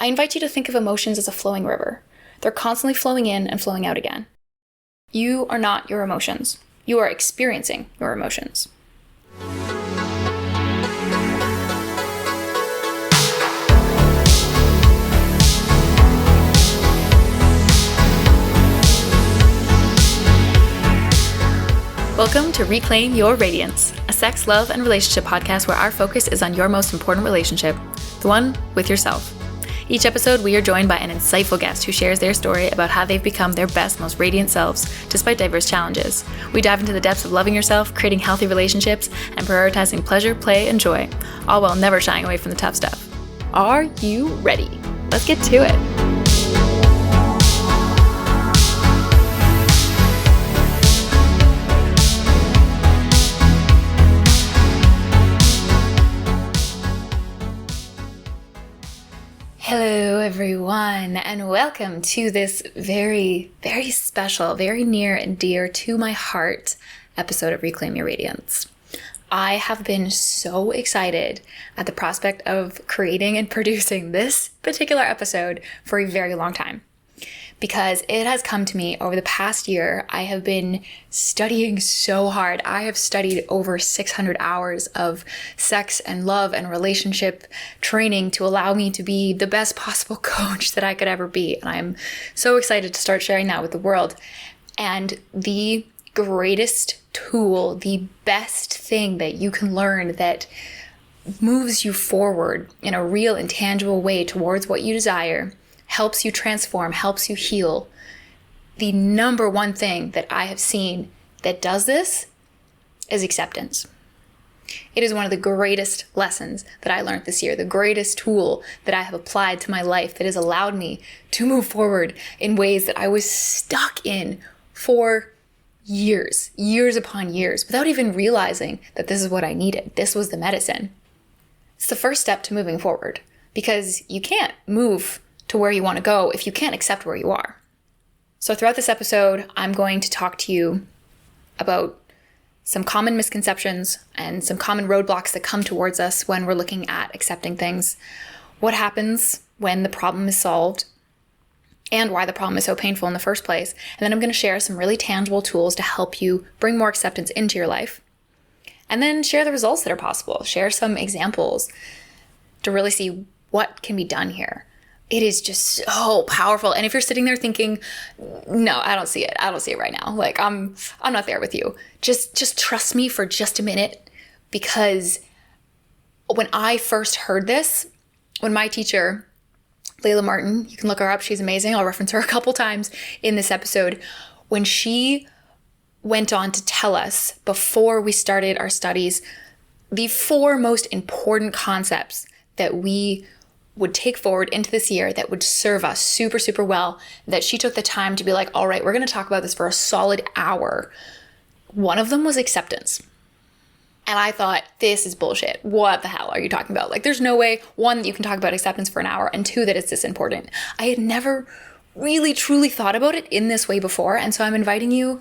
I invite you to think of emotions as a flowing river. They're constantly flowing in and flowing out again. You are not your emotions. You are experiencing your emotions. Welcome to Reclaim Your Radiance, a sex, love, and relationship podcast where our focus is on your most important relationship, the one with yourself. Each episode, we are joined by an insightful guest who shares their story about how they've become their best, most radiant selves, despite diverse challenges. We dive into the depths of loving yourself, creating healthy relationships, and prioritizing pleasure, play, and joy, all while never shying away from the tough stuff. Are you ready? Let's get to it. Hello everyone, and welcome to this very, very special, very near and dear to my heart episode of Reclaim Your Radiance. I have been so excited at the prospect of creating and producing this particular episode for a very long time, because it has come to me over the past year. I have been studying so hard. I have studied over 600 hours of sex and love and relationship training to allow me to be the best possible coach that I could ever be. And I'm so excited to start sharing that with the world. And the greatest tool, the best thing that you can learn that moves you forward in a real and tangible way towards what you desire, helps you transform, helps you heal. The number one thing that I have seen that does this is acceptance. It is one of the greatest lessons that I learned this year, the greatest tool that I have applied to my life that has allowed me to move forward in ways that I was stuck in for years upon years, without even realizing that this is what I needed. This was the medicine. It's the first step to moving forward, because you can't move to where you want to go if you can't accept where you are. So throughout this episode, I'm going to talk to you about some common misconceptions and some common roadblocks that come towards us when we're looking at accepting things, what happens when the problem is solved, and why the problem is so painful in the first place. And then I'm going to share some really tangible tools to help you bring more acceptance into your life, and then share the results that are possible, share some examples to really see what can be done here. It is just so powerful. And if you're sitting there thinking, no, I don't see it. I don't see it right now. Like I'm not there with you. Just trust me for just a minute, because when I first heard this, when my teacher, Layla Martin, you can look her up. She's amazing. I'll reference her a couple times in this episode. When she went on to tell us before we started our studies, the 4 most important concepts that we would take forward into this year that would serve us super, super well, that she took the time to be like, all right, we're going to talk about this for a solid hour. One of them was acceptance. And I thought, this is bullshit. What the hell are you talking about? Like, there's no way, 1, that you can talk about acceptance for an hour, and 2, that it's this important. I had never really, truly thought about it in this way before. And so I'm inviting you,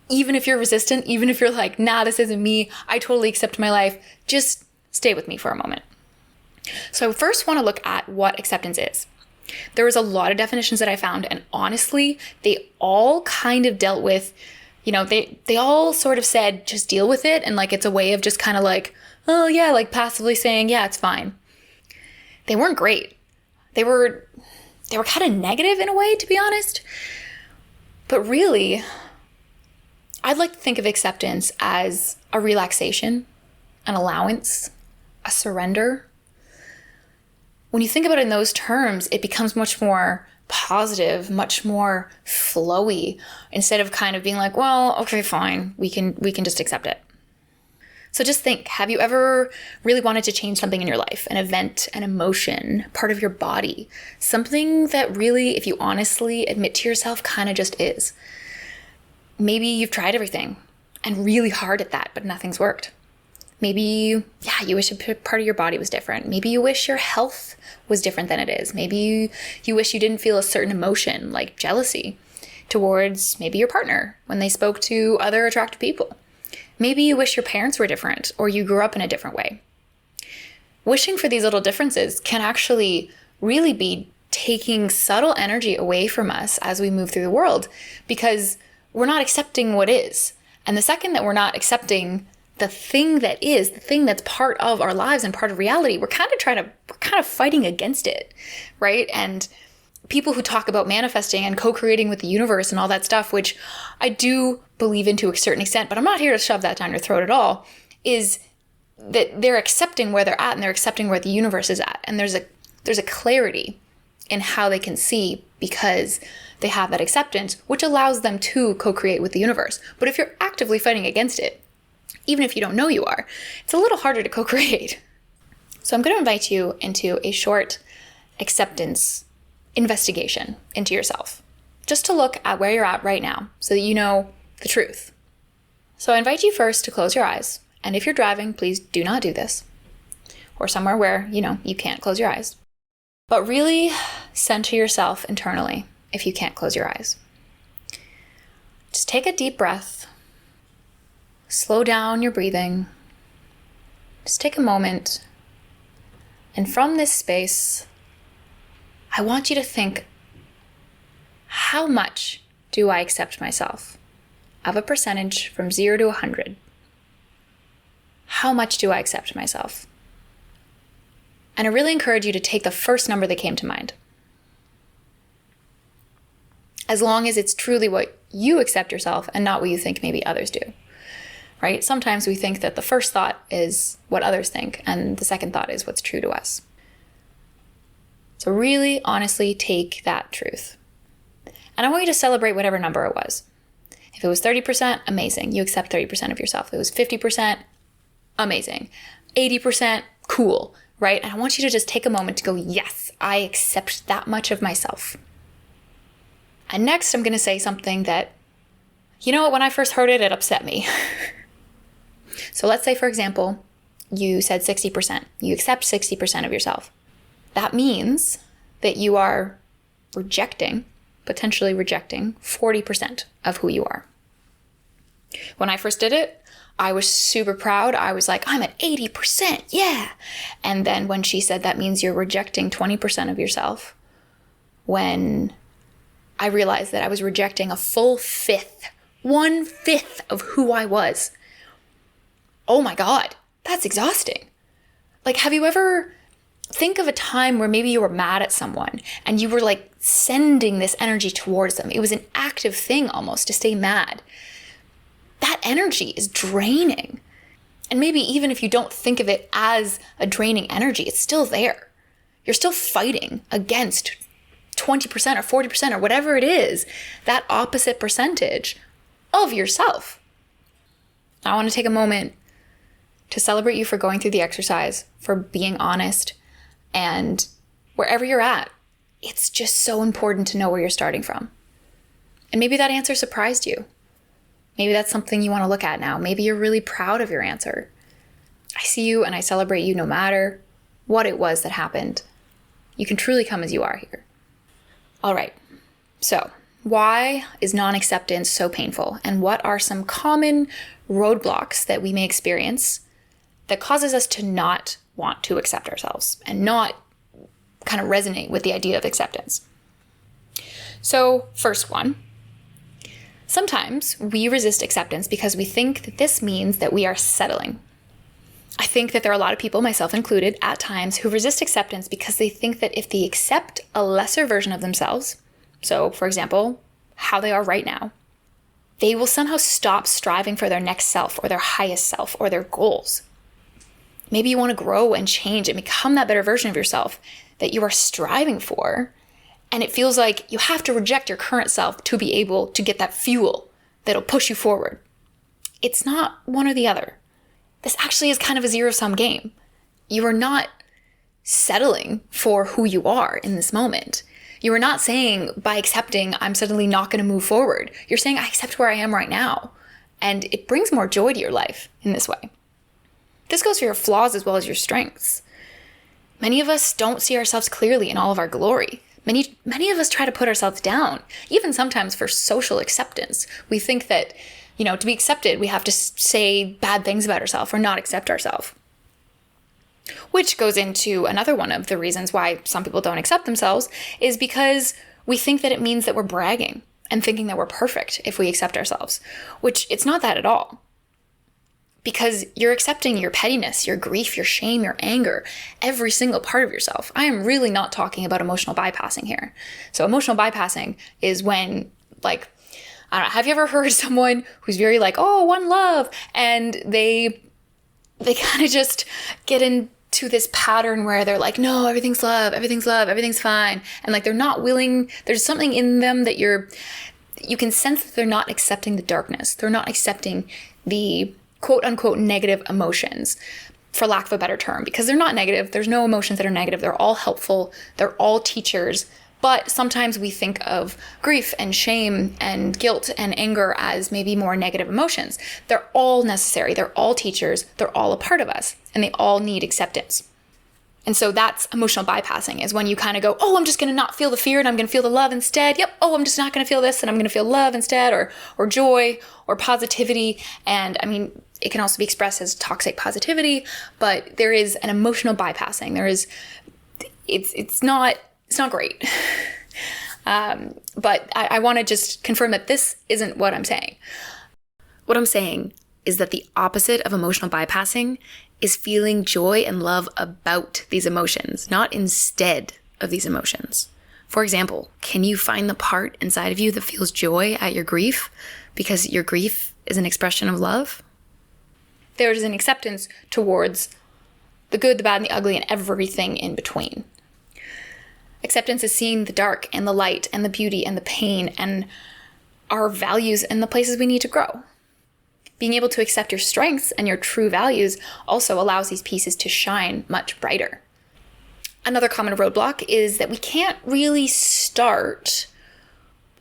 even if you're resistant, even if you're like, nah, this isn't me, I totally accept my life, just stay with me for a moment. So I first want to look at what acceptance is. There was a lot of definitions that I found, and honestly, they all kind of dealt with, they all sort of said, just deal with it. And like, it's a way of just kind of like, oh yeah, like passively saying, yeah, it's fine. They weren't great. They were kind of negative in a way, to be honest. But really, I'd like to think of acceptance as a relaxation, an allowance, a surrender. When you think about it in those terms, it becomes much more positive, much more flowy, instead of kind of being like, well, okay, fine, we can just accept it. So just think, have you ever really wanted to change something in your life, an event, an emotion, part of your body, something that really, if you honestly admit to yourself, kind of just is? Maybe you've tried everything and really hard at that, but nothing's worked. Maybe, you wish a part of your body was different. Maybe you wish your health was different than it is. Maybe you wish you didn't feel a certain emotion, like jealousy, towards maybe your partner when they spoke to other attractive people. Maybe you wish your parents were different, or you grew up in a different way. Wishing for these little differences can actually really be taking subtle energy away from us as we move through the world, because we're not accepting what is. And the second that we're not accepting the thing that is, the thing that's part of our lives and part of reality, we're kind of fighting against it, right? And people who talk about manifesting and co-creating with the universe and all that stuff, which I do believe in to a certain extent, but I'm not here to shove that down your throat at all, is that they're accepting where they're at and they're accepting where the universe is at. And there's a clarity in how they can see because they have that acceptance, which allows them to co-create with the universe. But if you're actively fighting against it, even if you don't know you are, it's a little harder to co-create. So I'm going to invite you into a short acceptance investigation into yourself, just to look at where you're at right now so that you know the truth. So I invite you first to close your eyes. And if you're driving, please do not do this, or somewhere where, you can't close your eyes. But really center yourself internally if you can't close your eyes. Just take a deep breath. Slow down your breathing. Just take a moment. And from this space, I want you to think, how much do I accept myself? Of a percentage from 0 to 100. How much do I accept myself? And I really encourage you to take the first number that came to mind. As long as it's truly what you accept yourself and not what you think maybe others do, right? Sometimes we think that the first thought is what others think and the second thought is what's true to us. So really, honestly, take that truth. And I want you to celebrate whatever number it was. If it was 30%, amazing. You accept 30% of yourself. If it was 50%, amazing. 80%, cool, right? And I want you to just take a moment to go, yes, I accept that much of myself. And next, I'm going to say something that, when I first heard it, it upset me. So let's say, for example, you said 60%. You accept 60% of yourself. That means that you are potentially rejecting 40% of who you are. When I first did it, I was super proud. I was like, I'm at 80%, yeah. And then when she said that means you're rejecting 20% of yourself, when I realized that I was rejecting a full 1/5 of who I was. Oh my God, that's exhausting. Like, have you ever think of a time where maybe you were mad at someone and you were like sending this energy towards them? It was an active thing almost to stay mad. That energy is draining. And maybe even if you don't think of it as a draining energy, it's still there. You're still fighting against 20% or 40% or whatever it is, that opposite percentage of yourself. I want to take a moment to celebrate you for going through the exercise, for being honest, and wherever you're at, it's just so important to know where you're starting from. And maybe that answer surprised you. Maybe that's something you want to look at now. Maybe you're really proud of your answer. I see you and I celebrate you no matter what it was that happened. You can truly come as you are here. All right. So why is non-acceptance so painful? And what are some common roadblocks that we may experience that causes us to not want to accept ourselves and not kind of resonate with the idea of acceptance? So first one, sometimes we resist acceptance because we think that this means that we are settling. I think that there are a lot of people, myself included, at times who resist acceptance because they think that if they accept a lesser version of themselves, so for example, how they are right now, they will somehow stop striving for their next self or their highest self or their goals. Maybe you want to grow and change and become that better version of yourself that you are striving for. And it feels like you have to reject your current self to be able to get that fuel that'll push you forward. It's not one or the other. This actually is kind of a zero-sum game. You are not settling for who you are in this moment. You are not saying by accepting, I'm suddenly not going to move forward. You're saying, I accept where I am right now. And it brings more joy to your life in this way. This goes for your flaws as well as your strengths. Many of us don't see ourselves clearly in all of our glory. Many of us try to put ourselves down, even sometimes for social acceptance. We think that, to be accepted, we have to say bad things about ourselves or not accept ourselves. Which goes into another one of the reasons why some people don't accept themselves, is because we think that it means that we're bragging and thinking that we're perfect if we accept ourselves, which it's not that at all. Because you're accepting your pettiness, your grief, your shame, your anger, every single part of yourself. I am really not talking about emotional bypassing here. So emotional bypassing is when, like, I don't know, have you ever heard someone who's very like, oh, one love, and they kind of just get into this pattern where they're like, no, everything's love, everything's fine. And like, they're not willing, there's something in them that you can sense that they're not accepting the darkness. They're not accepting the quote unquote negative emotions, for lack of a better term, because they're not negative. There's no emotions that are negative. They're all helpful. They're all teachers. But sometimes we think of grief and shame and guilt and anger as maybe more negative emotions. They're all necessary. They're all teachers. They're all a part of us, and they all need acceptance. And so that's emotional bypassing, is when you kind of go, oh, I'm just going to not feel the fear and I'm going to feel the love instead. Yep. Oh, I'm just not going to feel this and I'm going to feel love instead, or joy or positivity. And I mean, it can also be expressed as toxic positivity, but there is an emotional bypassing. It's not great. But I want to just confirm that this isn't what I'm saying. What I'm saying is that the opposite of emotional bypassing is feeling joy and love about these emotions, not instead of these emotions. For example, can you find the part inside of you that feels joy at your grief because your grief is an expression of love? There is an acceptance towards the good, the bad, and the ugly, and everything in between. Acceptance is seeing the dark and the light and the beauty and the pain and our values and the places we need to grow. Being able to accept your strengths and your true values also allows these pieces to shine much brighter. Another common roadblock is that we can't really start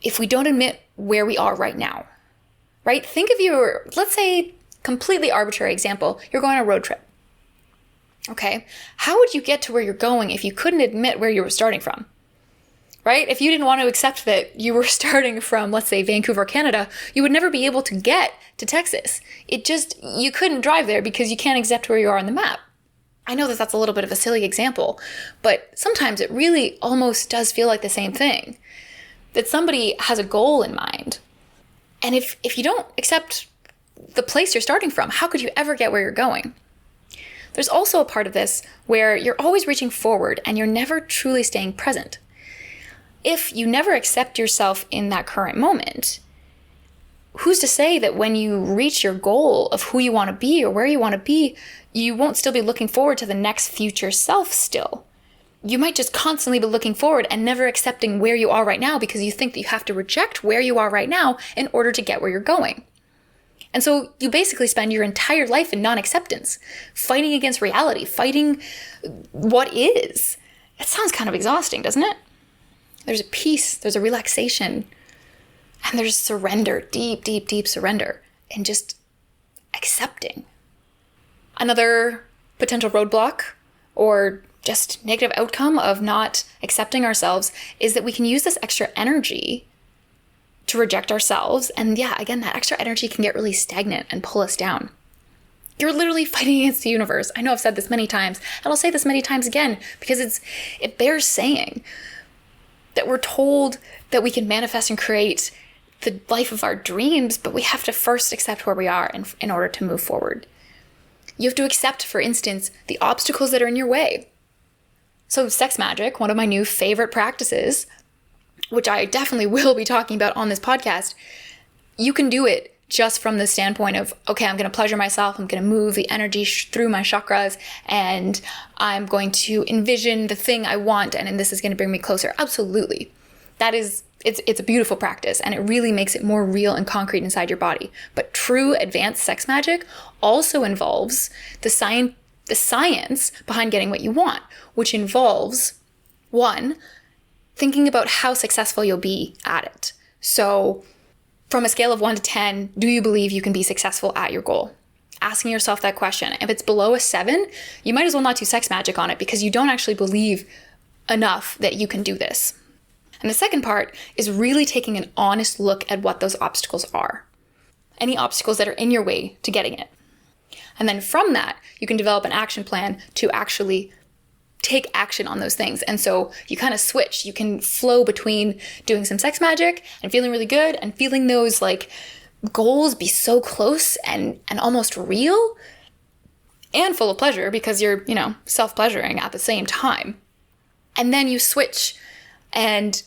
if we don't admit where we are right now, right? Think of your, let's say, completely arbitrary example, you're going on a road trip. Okay, how would you get to where you're going if you couldn't admit where you were starting from? Right? If you didn't want to accept that you were starting from, let's say, Vancouver, Canada, you would never be able to get to Texas. You couldn't drive there because you can't accept where you are on the map. I know that that's a little bit of a silly example, but sometimes it really almost does feel like the same thing. That somebody has a goal in mind. And if you don't accept the place you're starting from, how could you ever get where you're going? There's also a part of this where you're always reaching forward and you're never truly staying present. If you never accept yourself in that current moment, who's to say that when you reach your goal of who you want to be or where you want to be, you won't still be looking forward to the next future self still? You might just constantly be looking forward and never accepting where you are right now because you think that you have to reject where you are right now in order to get where you're going. And so you basically spend your entire life in non-acceptance, fighting against reality, fighting what is. It sounds kind of exhausting, doesn't it? There's a peace, there's a relaxation, and there's surrender, deep, deep, deep surrender, and just accepting. Another potential roadblock or just negative outcome of not accepting ourselves is that we can use this extra energy to reject ourselves. And yeah, again, that extra energy can get really stagnant and pull us down. You're literally fighting against the universe. I know I've said this many times, and I'll say this many times again because it bears saying that we're told that we can manifest and create the life of our dreams, but we have to first accept where we are in order to move forward. You have to accept, for instance, the obstacles that are in your way. So sex magic, one of my new favorite practices, which I definitely will be talking about on this podcast, you can do it just from the standpoint of, okay, I'm going to pleasure myself. I'm going to move the energy through my chakras, and I'm going to envision the thing I want, and this is going to bring me closer. Absolutely. It's a beautiful practice, and it really makes it more real and concrete inside your body. But true advanced sex magic also involves the science behind getting what you want, which involves, one, thinking about how successful you'll be at it. So from a scale of 1 to 10, do you believe you can be successful at your goal? Asking yourself that question. If it's below a 7, you might as well not do sex magic on it because you don't actually believe enough that you can do this. And the second part is really taking an honest look at what those obstacles are. Any obstacles that are in your way to getting it. And then from that, you can develop an action plan to actually take action on those things. And so you kind of switch. You can flow between doing some sex magic and feeling really good and feeling those like goals be so close and almost real and full of pleasure because you're, self-pleasuring at the same time. And then you switch and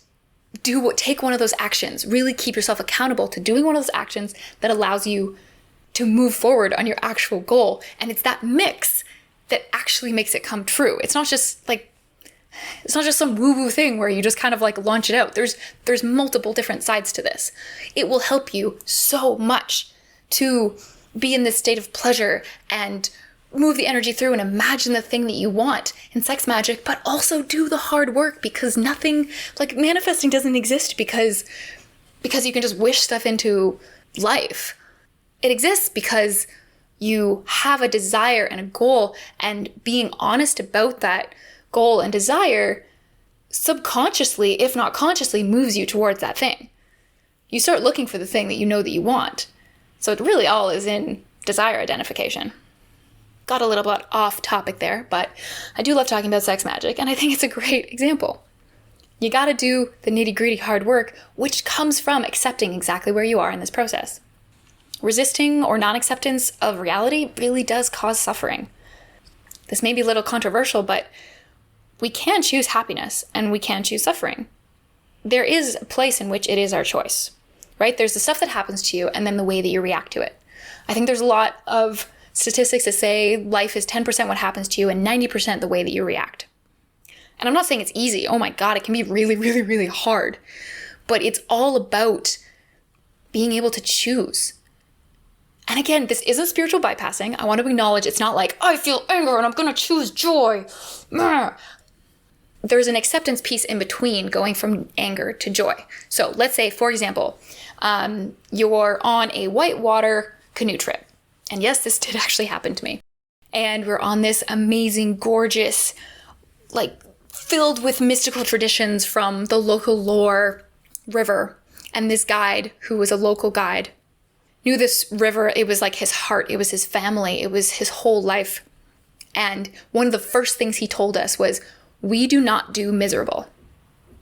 take one of those actions, really keep yourself accountable to doing one of those actions that allows you to move forward on your actual goal. And it's that mix that actually makes it come true. It's not just some woo-woo thing where you just kind of like launch it out. There's multiple different sides to this. It will help you so much to be in this state of pleasure and move the energy through and imagine the thing that you want in sex magic, but also do the hard work, because nothing like manifesting doesn't exist because you can just wish stuff into life. It exists because you have a desire and a goal, and being honest about that goal and desire subconsciously, if not consciously, moves you towards that thing. You start looking for the thing that you know that you want. So it really all is in desire identification. Got a little bit off topic there, but I do love talking about sex magic, and I think it's a great example. You gotta do the nitty-gritty hard work, which comes from accepting exactly where you are in this process. Resisting or non-acceptance of reality really does cause suffering. This may be a little controversial, but we can choose happiness and we can choose suffering. There is a place in which it is our choice, right? There's the stuff that happens to you and then the way that you react to it. I think there's a lot of statistics that say life is 10% what happens to you and 90% the way that you react. And I'm not saying it's easy. Oh my God, it can be really, really, really hard. But it's all about being able to choose. And again, this isn't spiritual bypassing. I want to acknowledge it's not like, I feel anger and I'm going to choose joy. There's an acceptance piece in between going from anger to joy. So let's say, for example, you're on a whitewater canoe trip. And yes, this did actually happen to me. And we're on this amazing, gorgeous, like filled with mystical traditions from the local lore river. And this guide, who was a local guide, knew this river. It was like his heart. It was his family. It was his whole life. And one of the first things he told us was, we do not do miserable.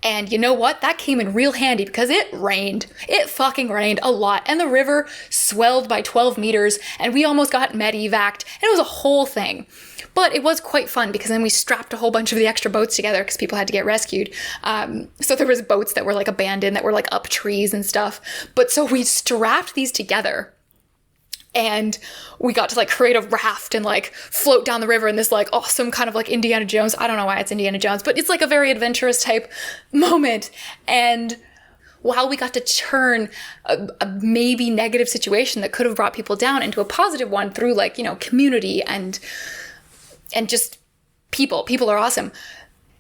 And you know what? That came in real handy because it rained. It fucking rained a lot. And the river swelled by 12 meters and we almost got medevaced. And it was a whole thing. But it was quite fun because then we strapped a whole bunch of the extra boats together because people had to get rescued. So there was boats that were like abandoned, that were like up trees and stuff. But so we strapped these together. And we got to like create a raft and like float down the river in this like awesome kind of like Indiana Jones. I don't know why it's Indiana Jones, but it's like a very adventurous type moment. And while we got to turn a maybe negative situation that could have brought people down into a positive one through like, community and just people are awesome.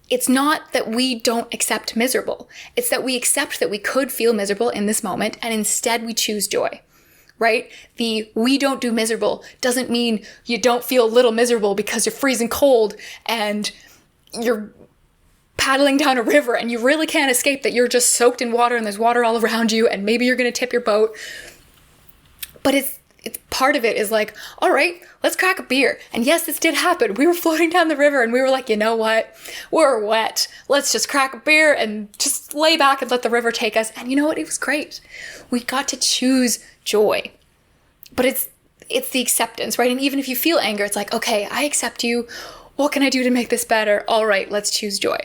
It's not that we don't accept miserable. It's that we accept that we could feel miserable in this moment and instead we choose joy. Right? The we don't do miserable doesn't mean you don't feel a little miserable because you're freezing cold and you're paddling down a river and you really can't escape that you're just soaked in water and there's water all around you and maybe you're going to tip your boat. But it's part of it is like, all right, let's crack a beer. And yes, this did happen. We were floating down the river and we were like, you know what? We're wet. Let's just crack a beer and just lay back and let the river take us. And you know what? It was great. We got to choose joy. But it's the acceptance, right? And even if you feel anger, it's like, okay, I accept you. What can I do to make this better? All right, let's choose joy.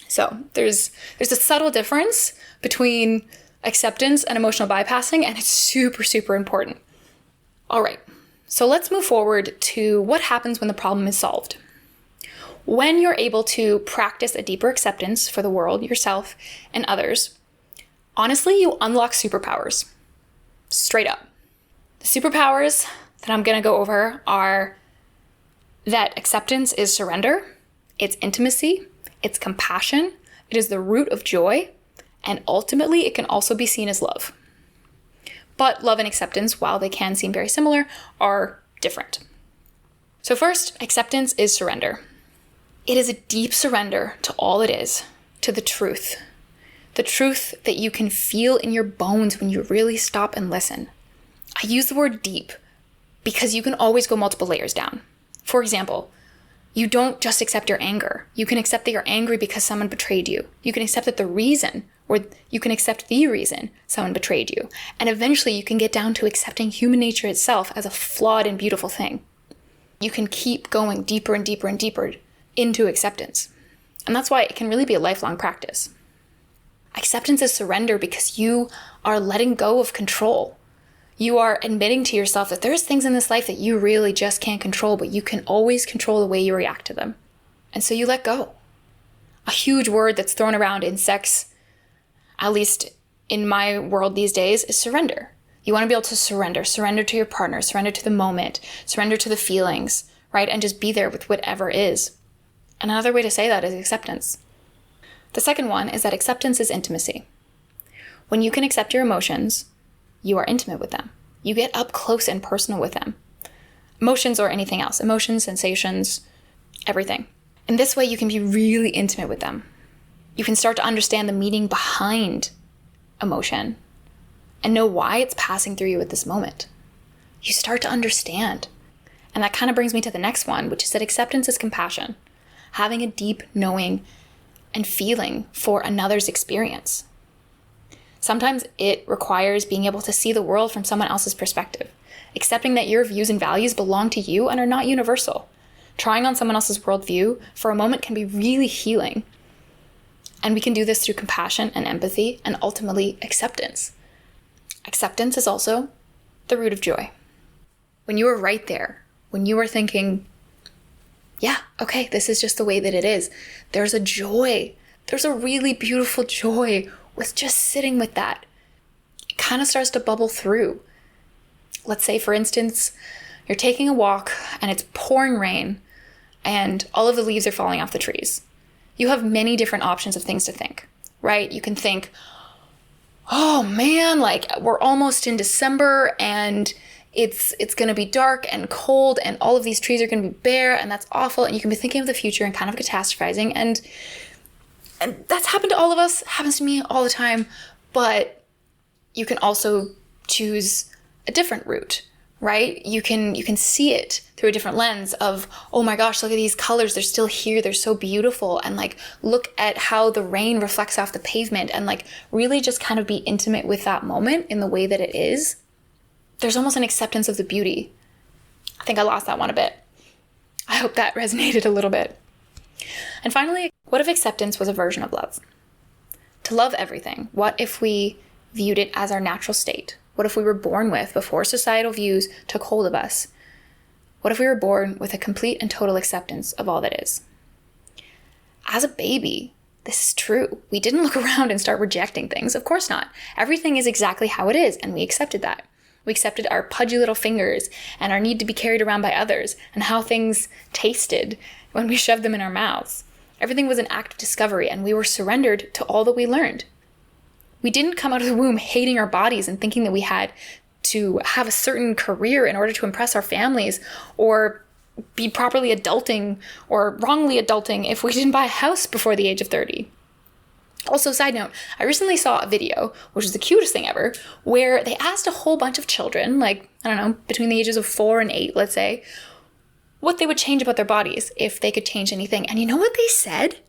So there's a subtle difference between acceptance and emotional bypassing, and it's super, super important. All right, so let's move forward to what happens when the problem is solved. When you're able to practice a deeper acceptance for the world, yourself, and others, honestly, you unlock superpowers. Straight up. The superpowers that I'm going to go over are that acceptance is surrender, it's intimacy, it's compassion, it is the root of joy, and ultimately it can also be seen as love. But love and acceptance, while they can seem very similar, are different. So first, acceptance is surrender. It is a deep surrender to all it is, to the truth that you can feel in your bones when you really stop and listen. I use the word deep because you can always go multiple layers down. For example, you don't just accept your anger. You can accept that you're angry because someone betrayed you. You can accept that you can accept the reason someone betrayed you. And eventually you can get down to accepting human nature itself as a flawed and beautiful thing. You can keep going deeper and deeper and deeper into acceptance. And that's why it can really be a lifelong practice. Acceptance is surrender because you are letting go of control. You are admitting to yourself that there's things in this life that you really just can't control, but you can always control the way you react to them. And so you let go. A huge word that's thrown around in sex, at least in my world these days, is surrender. You want to be able to surrender to your partner, surrender to the moment, surrender to the feelings, right? And just be there with whatever is. Another way to say that is acceptance. The second one is that acceptance is intimacy. When you can accept your emotions, you are intimate with them. You get up close and personal with them. Emotions or anything else. Emotions, sensations, everything. In this way, you can be really intimate with them. You can start to understand the meaning behind emotion and know why it's passing through you at this moment. You start to understand. And that kind of brings me to the next one, which is that acceptance is compassion. Having a deep knowing and feeling for another's experience. Sometimes it requires being able to see the world from someone else's perspective, accepting that your views and values belong to you and are not universal. Trying on someone else's worldview for a moment can be really healing. And we can do this through compassion and empathy and ultimately acceptance. Acceptance is also the root of joy. When you are right there, when you are thinking, yeah, okay, this is just the way that it is, there's a joy. There's a really beautiful joy with just sitting with that. It kind of starts to bubble through. Let's say, for instance, you're taking a walk and it's pouring rain and all of the leaves are falling off the trees. You have many different options of things to think, right? You can think, oh man, like we're almost in December and it's going to be dark and cold and all of these trees are going to be bare and that's awful. And you can be thinking of the future and kind of catastrophizing. And that's happened to all of us, happens to me all the time, but you can also choose a different route, right? You can see it through a different lens of, oh my gosh, look at these colors. They're still here. They're so beautiful. And like, look at how the rain reflects off the pavement and like really just kind of be intimate with that moment in the way that it is. There's almost an acceptance of the beauty. I think I lost that one a bit. I hope that resonated a little bit. And finally, what if acceptance was a version of love? To love everything, what if we viewed it as our natural state? What if we were born with, before societal views took hold of us? What if we were born with a complete and total acceptance of all that is? As a baby, this is true. We didn't look around and start rejecting things. Of course not. Everything is exactly how it is, and we accepted that. We accepted our pudgy little fingers and our need to be carried around by others and how things tasted when we shoved them in our mouths. Everything was an act of discovery, and we were surrendered to all that we learned. We didn't come out of the womb hating our bodies and thinking that we had to have a certain career in order to impress our families or be properly adulting or wrongly adulting if we didn't buy a house before the age of 30. Also, side note, I recently saw a video, which is the cutest thing ever, where they asked a whole bunch of children, like, I don't know, between the ages of 4 and 8, let's say, what they would change about their bodies if they could change anything. And you know what they said?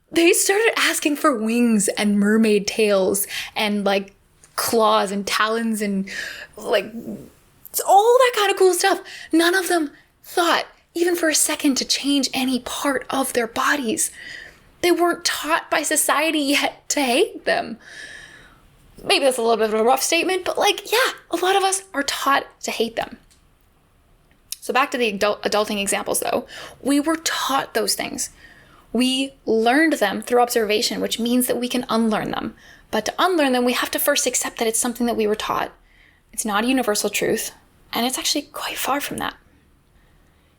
They started asking for wings and mermaid tails and like claws and talons and like all that kind of cool stuff. None of them thought, even for a second, to change any part of their bodies. They weren't taught by society yet to hate them. Maybe that's a little bit of a rough statement, but like, yeah, a lot of us are taught to hate them. So back to the adulting examples though, we were taught those things. We learned them through observation, which means that we can unlearn them. But to unlearn them, we have to first accept that it's something that we were taught. It's not a universal truth, and it's actually quite far from that.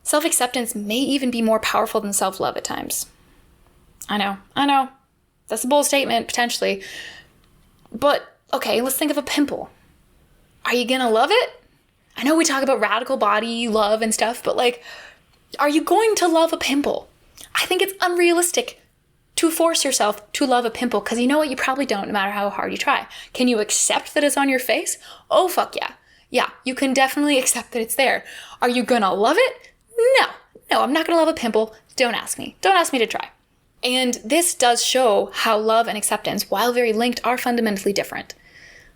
Self-acceptance may even be more powerful than self-love at times. I know. That's a bold statement, potentially. But, okay, let's think of a pimple. Are you gonna love it? I know we talk about radical body love and stuff, but like, are you going to love a pimple? I think it's unrealistic to force yourself to love a pimple, because you know what? You probably don't, no matter how hard you try. Can you accept that it's on your face? Oh, fuck yeah. Yeah, you can definitely accept that it's there. Are you gonna love it? No, I'm not gonna love a pimple. Don't ask me. Don't ask me to try. And this does show how love and acceptance, while very linked, are fundamentally different.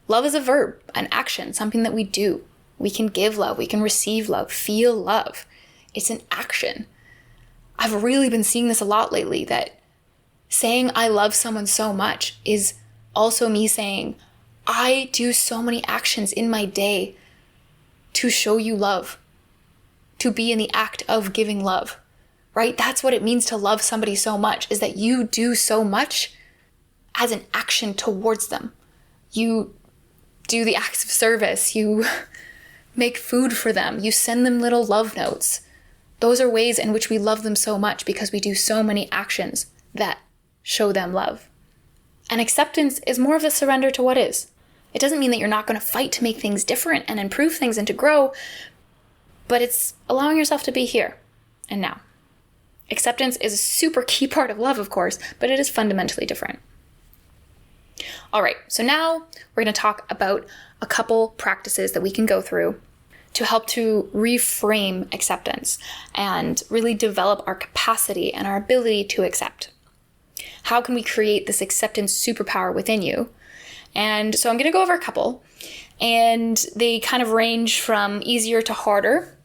Love is a verb, an action, something that we do. We can give love, we can receive love, feel love. It's an action. I've really been seeing this a lot lately, that saying I love someone so much is also me saying, I do so many actions in my day to show you love, to be in the act of giving love, right? That's what it means to love somebody so much, is that you do so much as an action towards them. You do the acts of service, you make food for them, you send them little love notes. Those are ways in which we love them so much, because we do so many actions that show them love. And acceptance is more of a surrender to what is. It doesn't mean that you're not going to fight to make things different and improve things and to grow, but it's allowing yourself to be here and now. Acceptance is a super key part of love, of course, but it is fundamentally different. All right, so now we're going to talk about a couple practices that we can go through to help to reframe acceptance and really develop our capacity and our ability to accept. How can we create this acceptance superpower within you? And so I'm going to go over a couple, and they kind of range from easier to harder,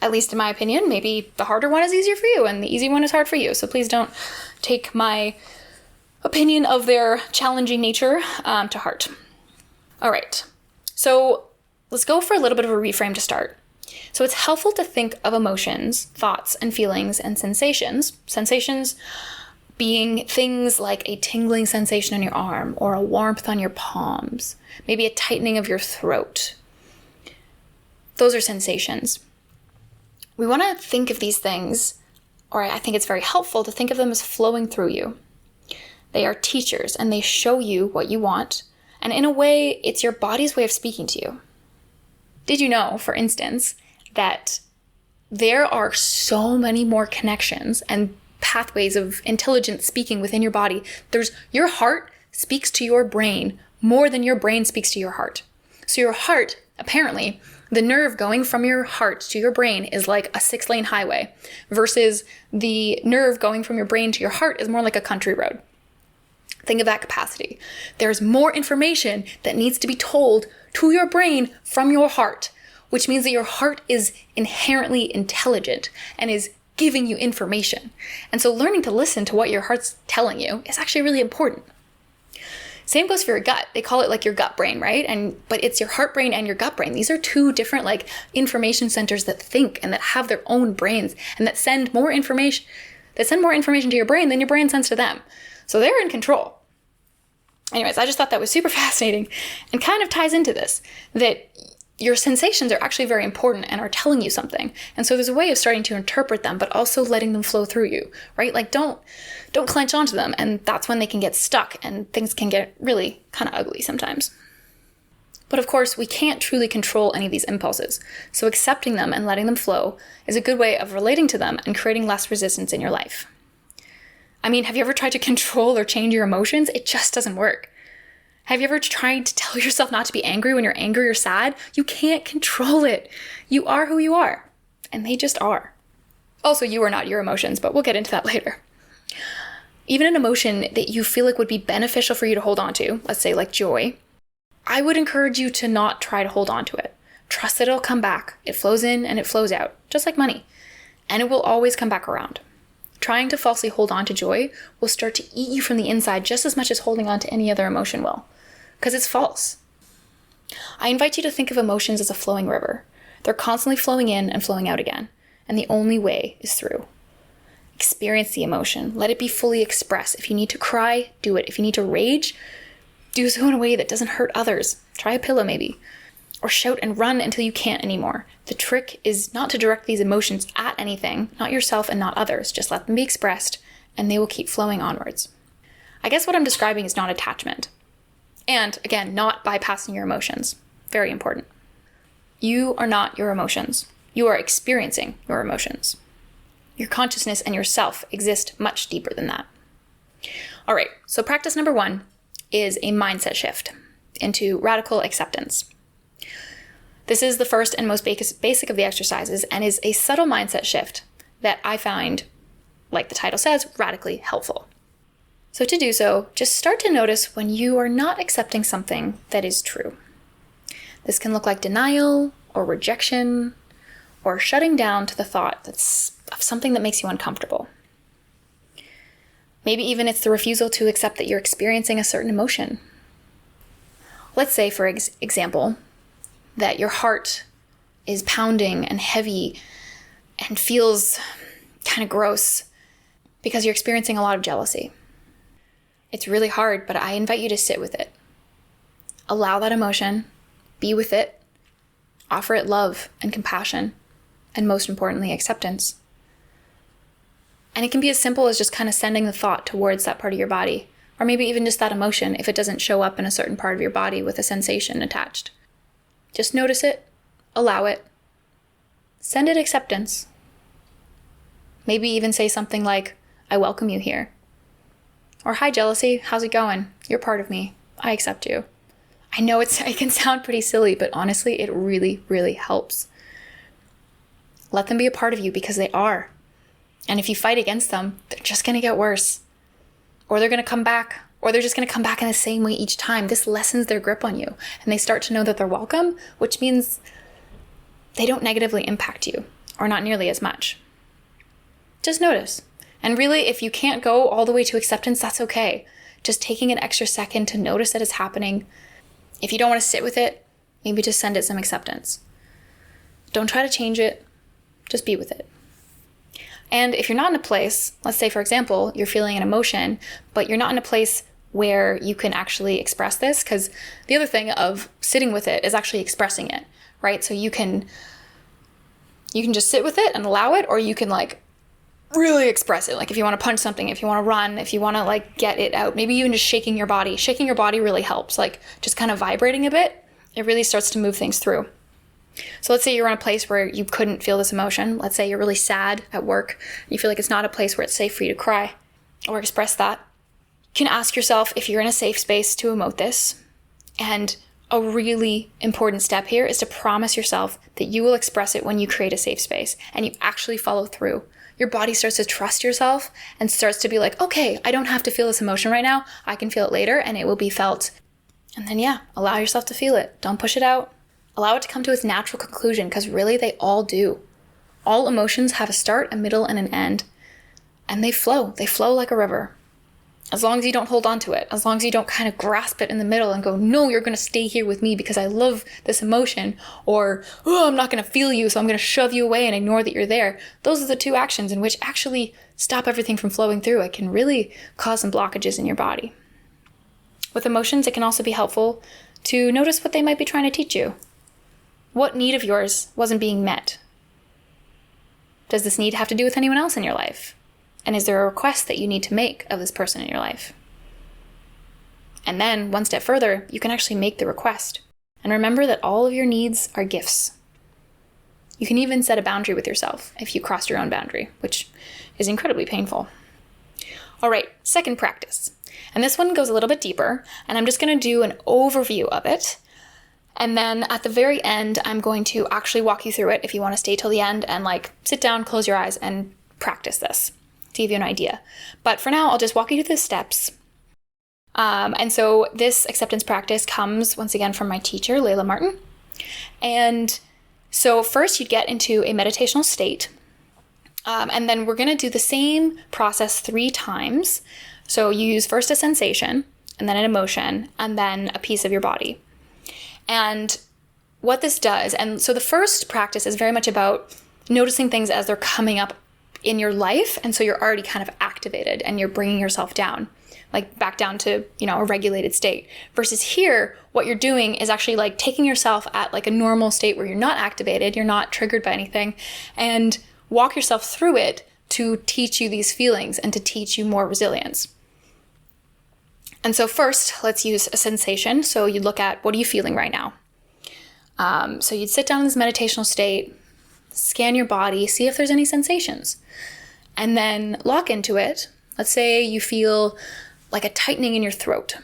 at least in my opinion. Maybe the harder one is easier for you and the easy one is hard for you. So please don't take my opinion of their challenging nature to heart. All right, so let's go for a little bit of a reframe to start. So it's helpful to think of emotions, thoughts, and feelings and sensations. Sensations being things like a tingling sensation on your arm, or a warmth on your palms, maybe a tightening of your throat. Those are sensations. We want to think of these things, or I think it's very helpful to think of them as flowing through you. They are teachers, and they show you what you want, and in a way, it's your body's way of speaking to you. Did you know, for instance, that there are so many more connections and pathways of intelligent speaking within your body? Your heart speaks to your brain more than your brain speaks to your heart. So your heart, apparently, the nerve going from your heart to your brain is like a 6-lane highway, versus the nerve going from your brain to your heart is more like a country road. Think of that capacity. There's more information that needs to be told to your brain from your heart, which means that your heart is inherently intelligent and is giving you information. And so learning to listen to what your heart's telling you is actually really important. Same goes for your gut. They call it like your gut brain, right? But it's your heart brain and your gut brain. These are two different like information centers that think and that have their own brains and that send more information to your brain than your brain sends to them. So they're in control. Anyways, I just thought that was super fascinating and kind of ties into this, that your sensations are actually very important and are telling you something. And so there's a way of starting to interpret them, but also letting them flow through you, right? Like don't clench onto them. And that's when they can get stuck and things can get really kind of ugly sometimes. But of course, we can't truly control any of these impulses. So accepting them and letting them flow is a good way of relating to them and creating less resistance in your life. I mean, have you ever tried to control or change your emotions? It just doesn't work. Have you ever tried to tell yourself not to be angry when you're angry or sad? You can't control it. You are who you are, and they just are. Also, you are not your emotions, but we'll get into that later. Even an emotion that you feel like would be beneficial for you to hold on to, let's say like joy, I would encourage you to not try to hold on to it. Trust that it'll come back. It flows in and it flows out, just like money, and it will always come back around. Trying to falsely hold on to joy will start to eat you from the inside just as much as holding on to any other emotion will, because it's false. I invite you to think of emotions as a flowing river. They're constantly flowing in and flowing out again, and the only way is through. Experience the emotion. Let it be fully expressed. If you need to cry, do it. If you need to rage, do so in a way that doesn't hurt others. Try a pillow maybe. Or shout and run until you can't anymore. The trick is not to direct these emotions at anything, not yourself and not others. Just let them be expressed, and they will keep flowing onwards. I guess what I'm describing is not attachment. And again, not bypassing your emotions. Very important. You are not your emotions. You are experiencing your emotions. Your consciousness and yourself exist much deeper than that. All right, so practice number 1 is a mindset shift into radical acceptance. This is the first and most basic of the exercises and is a subtle mindset shift that I find, like the title says, radically helpful. So to do so, just start to notice when you are not accepting something that is true. This can look like denial or rejection or shutting down to the thought that's of something that makes you uncomfortable. Maybe even it's the refusal to accept that you're experiencing a certain emotion. Let's say, for example, that your heart is pounding and heavy and feels kind of gross because you're experiencing a lot of jealousy. It's really hard, but I invite you to sit with it. Allow that emotion, be with it, offer it love and compassion, and most importantly, acceptance. And it can be as simple as just kind of sending the thought towards that part of your body, or maybe even just that emotion if it doesn't show up in a certain part of your body with a sensation attached. Just notice it, allow it, send it acceptance. Maybe even say something like, I welcome you here. Or, hi, jealousy, how's it going? You're part of me. I accept you. I know it can sound pretty silly, but honestly, it really, really helps. Let them be a part of you because they are. And if you fight against them, they're just going to get worse. Or they're going to come back. Or they're just going to come back in the same way each time. This lessens their grip on you. And they start to know that they're welcome, which means they don't negatively impact you, or not nearly as much. Just notice. And really, if you can't go all the way to acceptance, that's okay. Just taking an extra second to notice that it's happening. If you don't want to sit with it, maybe just send it some acceptance. Don't try to change it. Just be with it. And if you're not in a place, let's say, for example, you're feeling an emotion, but you're not in a place where you can actually express this, because the other thing of sitting with it is actually expressing it, right? So you can just sit with it and allow it, or you can really express it. Like if you want to punch something, if you want to run, if you want to get it out, maybe even just shaking your body. Shaking your body really helps, just kind of vibrating a bit. It really starts to move things through. So let's say you're in a place where you couldn't feel this emotion. Let's say you're really sad at work. And you feel like it's not a place where it's safe for you to cry or express that. You can ask yourself if you're in a safe space to emote this. And a really important step here is to promise yourself that you will express it when you create a safe space and you actually follow through. Your body starts to trust yourself and starts to be like, okay, I don't have to feel this emotion right now. I can feel it later and it will be felt. And then allow yourself to feel it. Don't push it out. Allow it to come to its natural conclusion, because really they all do. All emotions have a start, a middle, and an end. And they flow. They flow like a river. As long as you don't hold on to it, as long as you don't kind of grasp it in the middle and go, no, you're going to stay here with me because I love this emotion, or, oh, I'm not going to feel you, so I'm going to shove you away and ignore that you're there. Those are the two actions in which actually stop everything from flowing through. It can really cause some blockages in your body. With emotions, it can also be helpful to notice what they might be trying to teach you. What need of yours wasn't being met? Does this need have to do with anyone else in your life? And is there a request that you need to make of this person in your life? And then, one step further, you can actually make the request. And remember that all of your needs are gifts. You can even set a boundary with yourself if you crossed your own boundary, which is incredibly painful. All right, second practice. And this one goes a little bit deeper, and I'm just going to do an overview of it. And then at the very end, I'm going to actually walk you through it if you want to stay till the end and sit down, close your eyes, and practice this to give you an idea. But for now, I'll just walk you through the steps. And so this acceptance practice comes once again from my teacher, Layla Martin. And so first you get into a meditational state. And then we're going to do the same process 3 times. So you use first a sensation, and then an emotion, and then a piece of your body. And what this does, and so the first practice is very much about noticing things as they're coming up in your life. And so you're already kind of activated and you're bringing yourself down, back down to, a regulated state. Versus here, what you're doing is actually taking yourself at a normal state where you're not activated, you're not triggered by anything, and walk yourself through it to teach you these feelings and to teach you more resilience. And so first, let's use a sensation. So you look at, what are you feeling right now? So you'd sit down in this meditational state, scan your body, see if there's any sensations, and then lock into it. Let's say you feel like a tightening in your throat,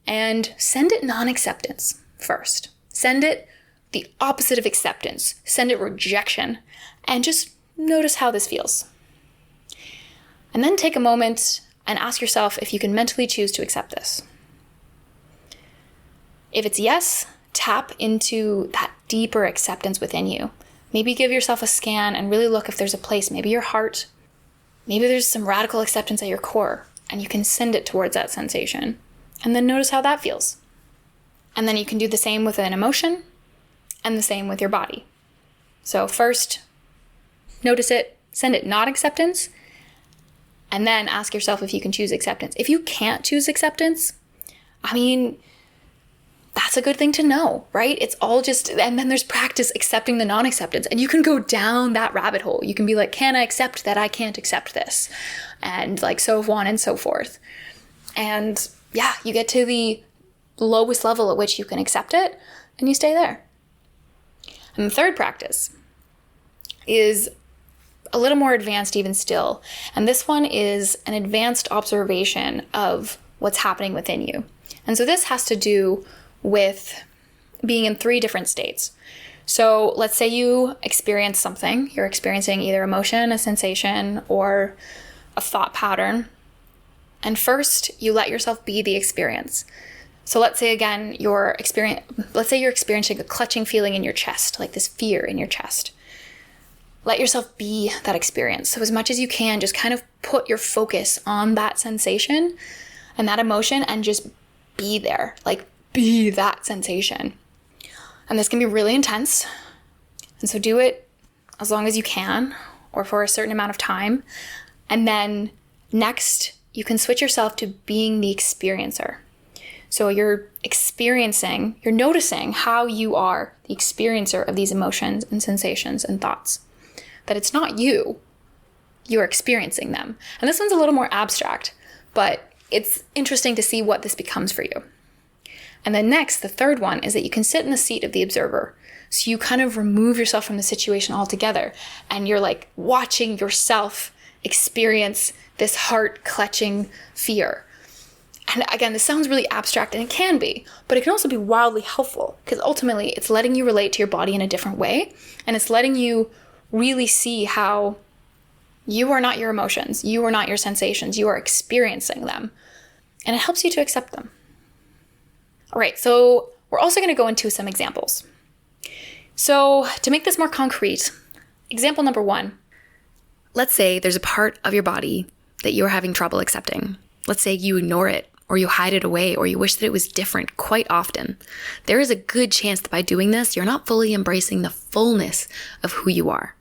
and send it non-acceptance first. Send it the opposite of acceptance. Send it rejection. And just notice how this feels. And then take a moment and ask yourself if you can mentally choose to accept this. If it's yes, tap into that deeper acceptance within you. Maybe give yourself a scan and really look if there's a place, maybe your heart, maybe there's some radical acceptance at your core, and you can send it towards that sensation. And then notice how that feels. And then you can do the same with an emotion and the same with your body. So first, notice it, send it not acceptance, and then ask yourself if you can choose acceptance. If you can't choose acceptance, that's a good thing to know, right? It's all just, and then there's practice accepting the non-acceptance, and you can go down that rabbit hole. You can be like, can I accept that I can't accept this? And like so on and so forth. And yeah, you get to the lowest level at which you can accept it, and you stay there. And the third practice is a little more advanced even still. And this one is an advanced observation of what's happening within you. And so this has to do with being in 3 different states. So let's say you experience something. You're experiencing either emotion, a sensation, or a thought pattern. And first, you let yourself be the experience. So let's say again, you're experiencing a clutching feeling in your chest, like this fear in your chest. Let yourself be that experience. So as much as you can, just kind of put your focus on that sensation and that emotion and just be there, like be that sensation. And this can be really intense. And so do it as long as you can or for a certain amount of time. And then next, you can switch yourself to being the experiencer. So you're noticing how you are the experiencer of these emotions and sensations and thoughts. That it's not you are experiencing them. And this one's a little more abstract, but it's interesting to see what this becomes for you. And then next, the third one is that you can sit in the seat of the observer. So you kind of remove yourself from the situation altogether, and you're like watching yourself experience this heart-clutching fear. And again, this sounds really abstract, and it can be, but it can also be wildly helpful because ultimately it's letting you relate to your body in a different way, and it's letting you really see how you are not your emotions, you are not your sensations, you are experiencing them, and it helps you to accept them. All right, so we're also going to go into some examples. So to make this more concrete, example number 1, let's say there's a part of your body that you're having trouble accepting. Let's say you ignore it, or you hide it away, or you wish that it was different quite often. There is a good chance that by doing this, you're not fully embracing the fullness of who you are.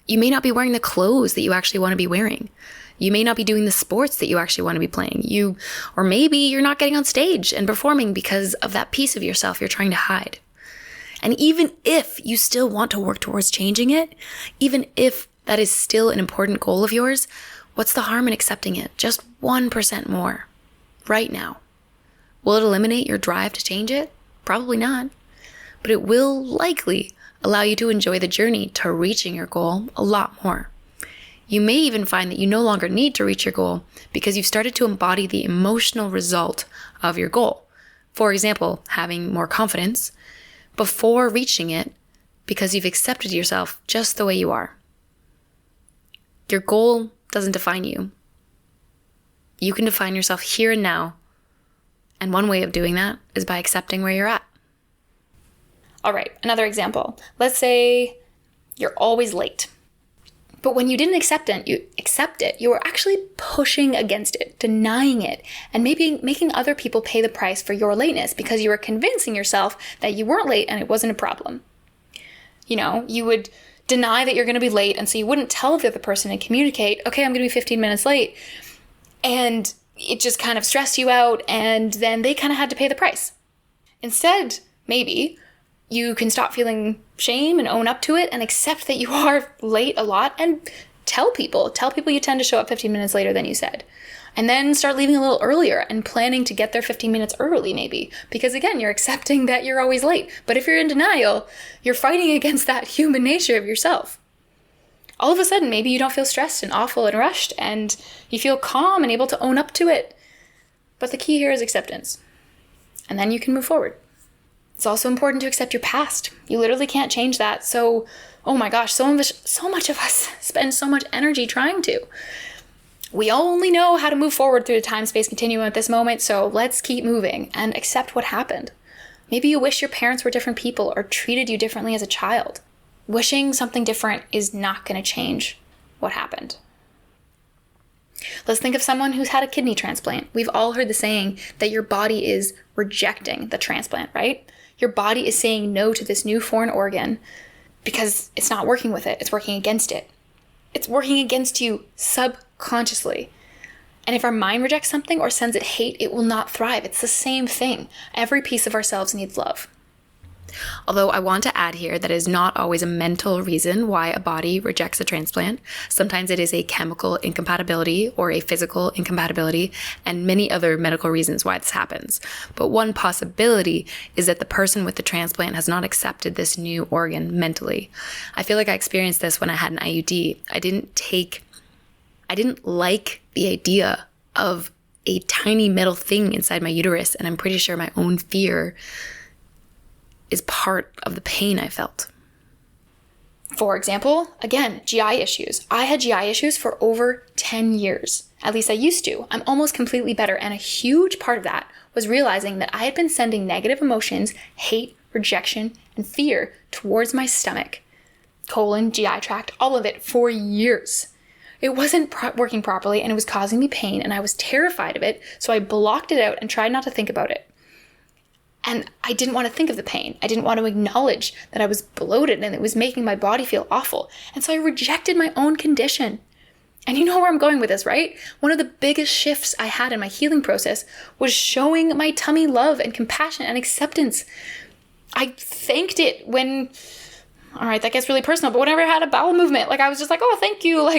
You may not be wearing the clothes that you actually want to be wearing. You may not be doing the sports that you actually want to be playing. Or maybe you're not getting on stage and performing because of that piece of yourself you're trying to hide. And even if you still want to work towards changing it, even if that is still an important goal of yours, what's the harm in accepting it just 1% more right now? Will it eliminate your drive to change it? Probably not. But it will likely allow you to enjoy the journey to reaching your goal a lot more. You may even find that you no longer need to reach your goal because you've started to embody the emotional result of your goal. For example, having more confidence before reaching it because you've accepted yourself just the way you are. Your goal doesn't define you. You can define yourself here and now. And one way of doing that is by accepting where you're at. All right, another example. Let's say you're always late. But when you didn't accept it, you were actually pushing against it, denying it, and maybe making other people pay the price for your lateness because you were convincing yourself that you weren't late and it wasn't a problem. You would deny that you're going to be late, and so you wouldn't tell the other person and communicate, okay, I'm going to be 15 minutes late. And it just kind of stressed you out, and then they kind of had to pay the price. Instead, maybe you can stop feeling shame and own up to it and accept that you are late a lot and tell people you tend to show up 15 minutes later than you said. And then start leaving a little earlier and planning to get there 15 minutes early maybe. Because again, you're accepting that you're always late. But if you're in denial, you're fighting against that human nature of yourself. All of a sudden, maybe you don't feel stressed and awful and rushed and you feel calm and able to own up to it. But the key here is acceptance. And then you can move forward. It's also important to accept your past. You literally can't change that. So, oh my gosh, so much of us spend so much energy trying to. We only know how to move forward through the time-space continuum at this moment, so let's keep moving and accept what happened. Maybe you wish your parents were different people or treated you differently as a child. Wishing something different is not going to change what happened. Let's think of someone who's had a kidney transplant. We've all heard the saying that your body is rejecting the transplant, right? Your body is saying no to this new foreign organ because it's not working with it. It's working against it. It's working against you subconsciously. And if our mind rejects something or sends it hate, it will not thrive. It's the same thing. Every piece of ourselves needs love. Although I want to add here that it is not always a mental reason why a body rejects a transplant. Sometimes it is a chemical incompatibility or a physical incompatibility and many other medical reasons why this happens. But one possibility is that the person with the transplant has not accepted this new organ mentally. I feel like I experienced this when I had an IUD. I didn't like the idea of a tiny metal thing inside my uterus, and I'm pretty sure my own fear is part of the pain I felt. For example, again, GI issues. I had GI issues for over 10 years. At least I used to. I'm almost completely better. And a huge part of that was realizing that I had been sending negative emotions, hate, rejection, and fear towards my stomach, colon, GI tract, all of it for years. It wasn't working properly and it was causing me pain and I was terrified of it. So I blocked it out and tried not to think about it. And I didn't want to think of the pain. I didn't want to acknowledge that I was bloated and it was making my body feel awful. And so I rejected my own condition. And you know where I'm going with this, right? One of the biggest shifts I had in my healing process was showing my tummy love and compassion and acceptance. I thanked it when, all right, that gets really personal, but whenever I had a bowel movement, I was just like, oh, thank you.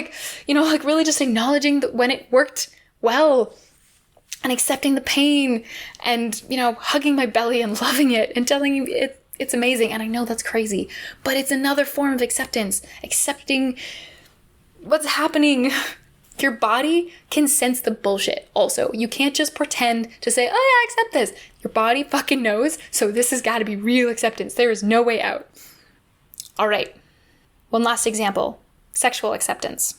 Really just acknowledging that when it worked well. And accepting the pain and, hugging my belly and loving it and telling you it's amazing. And I know that's crazy, but it's another form of acceptance, accepting what's happening. Your body can sense the bullshit also. You can't just pretend to say, oh yeah, I accept this. Your body fucking knows. So this has got to be real acceptance. There is no way out. All right. One last example, sexual acceptance.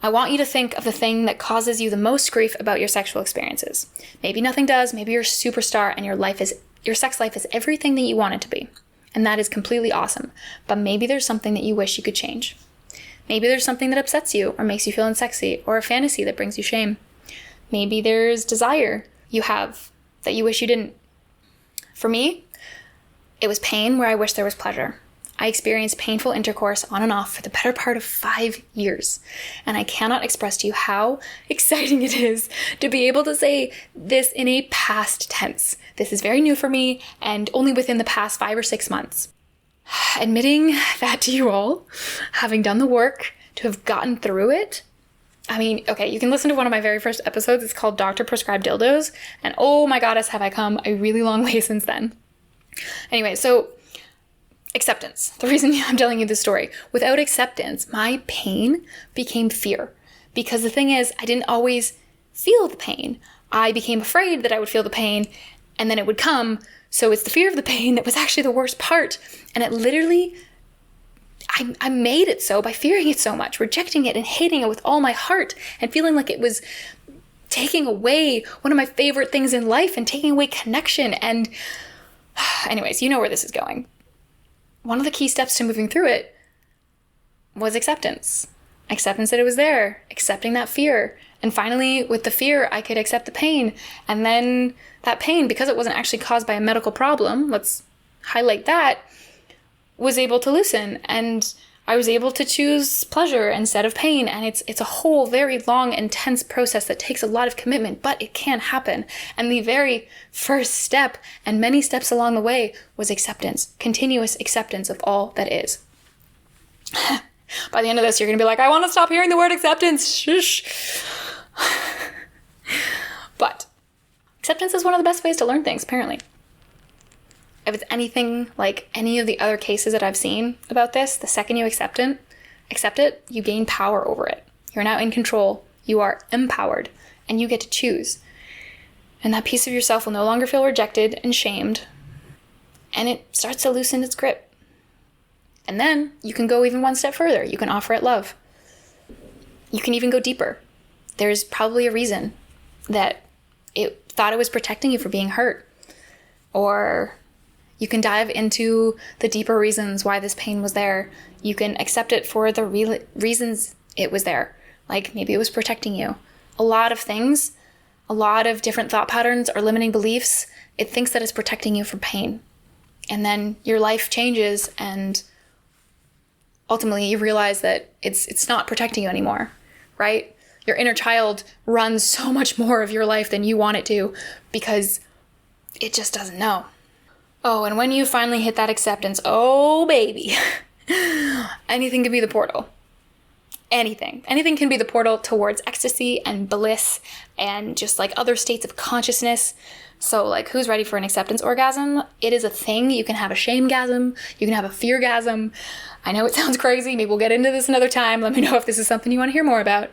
I want you to think of the thing that causes you the most grief about your sexual experiences. Maybe nothing does. Maybe you're a superstar and your sex life is everything that you want it to be. And that is completely awesome. But maybe there's something that you wish you could change. Maybe there's something that upsets you or makes you feel unsexy or a fantasy that brings you shame. Maybe there's desire you have that you wish you didn't. For me, it was pain where I wish there was pleasure. I experienced painful intercourse on and off for the better part of 5 years. And I cannot express to you how exciting it is to be able to say this in a past tense. This is very new for me and only within the past 5 or 6 months. Admitting that to you all, having done the work to have gotten through it. I mean, okay, you can listen to one of my very first episodes. It's called Doctor Prescribed Dildos. And oh my goddess, have I come a really long way since then. Anyway, so acceptance. The reason I'm telling you this story. Without acceptance, my pain became fear. Because the thing is, I didn't always feel the pain. I became afraid that I would feel the pain and then it would come. So it's the fear of the pain that was actually the worst part. And it literally, I made it so by fearing it so much, rejecting it and hating it with all my heart and feeling like it was taking away one of my favorite things in life and taking away connection. And anyways, you know where this is going. One of the key steps to moving through it was acceptance. Acceptance that it was there, accepting that fear. And finally, with the fear, I could accept the pain. And then that pain, because it wasn't actually caused by a medical problem, let's highlight that, was able to loosen. And I was able to choose pleasure instead of pain. And it's a whole very long, intense process that takes a lot of commitment, but it can happen. And the very first step, and many steps along the way, was acceptance, continuous acceptance of all that is. By the end of this, you're going to be like, I want to stop hearing the word acceptance. Shush. But acceptance is one of the best ways to learn things, apparently. If it's anything like any of the other cases that I've seen about this, the second you accept it, you gain power over it. You're now in control. You are empowered and you get to choose. And that piece of yourself will no longer feel rejected and shamed. and it starts to loosen its grip. And then you can go even one step further. You can offer it love. You can even go deeper. There's probably a reason that it thought it was protecting you from being hurt. Or you can dive into the deeper reasons why this pain was there. You can accept it for the reasons it was there. Like maybe it was protecting you. A lot of things, a lot of different thought patterns or limiting beliefs, it thinks that it's protecting you from pain. And then your life changes and ultimately you realize that it's not protecting you anymore, right? Your inner child runs so much more of your life than you want it to because it just doesn't know. Oh, and when you finally hit that acceptance, oh baby, anything can be the portal. Anything can be the portal towards ecstasy and bliss and just like other states of consciousness. So like, who's ready for an acceptance orgasm? It is a thing. You can have a shame-gasm. You can have a fear-gasm. I know it sounds crazy. Maybe we'll get into this another time. Let me know if this is something you want to hear more about.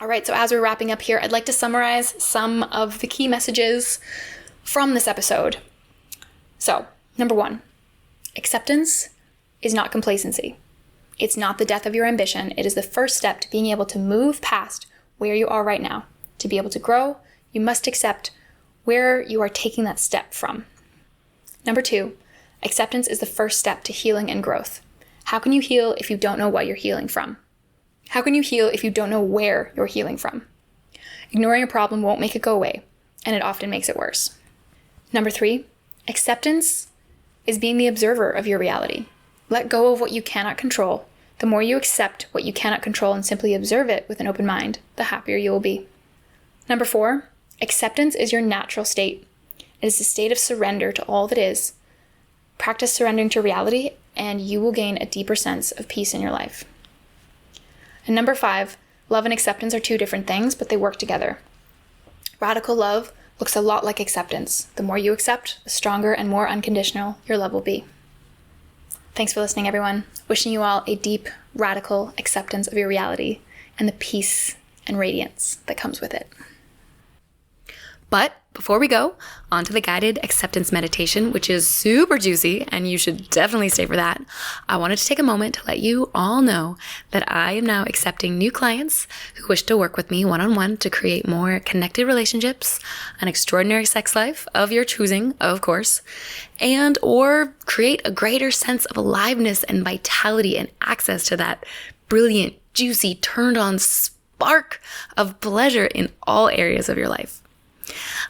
All right, so as we're wrapping up here, I'd like to summarize some of the key messages from this episode. So, number 1, acceptance is not complacency. It's not the death of your ambition. It is the first step to being able to move past where you are right now. To be able to grow, you must accept where you are taking that step from. Number 2, acceptance is the first step to healing and growth. How can you heal if you don't know what you're healing from? How can you heal if you don't know where you're healing from? Ignoring a problem won't make it go away, and it often makes it worse. Number 3, acceptance is being the observer of your reality. Let go of what you cannot control. The more you accept what you cannot control and simply observe it with an open mind, the happier you will be. Number 4, acceptance is your natural state. It is a state of surrender to all that is. Practice surrendering to reality, and you will gain a deeper sense of peace in your life. And number 5, love and acceptance are two different things, but they work together. Radical love looks a lot like acceptance. The more you accept, the stronger and more unconditional your love will be. Thanks for listening, everyone. Wishing you all a deep, radical acceptance of your reality and the peace and radiance that comes with it. But before we go on to the guided acceptance meditation, which is super juicy, and you should definitely stay for that, I wanted to take a moment to let you all know that I am now accepting new clients who wish to work with me one-on-one to create more connected relationships, an extraordinary sex life of your choosing, of course, and or create a greater sense of aliveness and vitality and access to that brilliant, juicy, turned-on spark of pleasure in all areas of your life.